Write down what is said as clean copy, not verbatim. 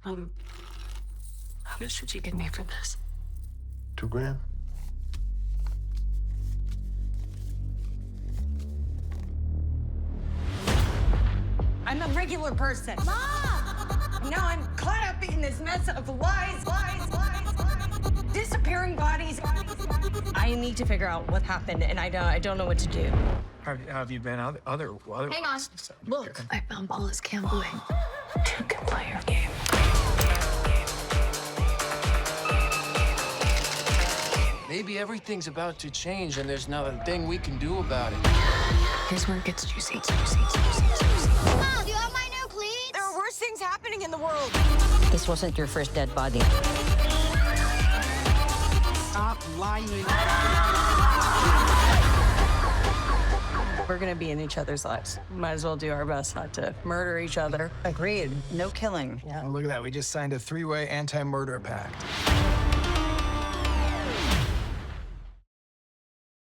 How much did you give me for this? $2 grand. I'm a regular person. Mom! Now I'm caught up in this mess of lies, disappearing bodies. I need to figure out what happened, and I don't know what to do. How have you been? Other Hang on. Look, I found Paula's gambling. You can play your game. Maybe everything's about to change and there's not a thing we can do about it. Here's where it gets juicy. Mom, do you have my new cleats? There are worse things happening in the world. This wasn't your first dead body. Stop lying. We're gonna be in each other's lives. Might as well do our best not to murder each other. Agreed. No killing. Oh, look at that. We just signed a 3-way anti-murder pact.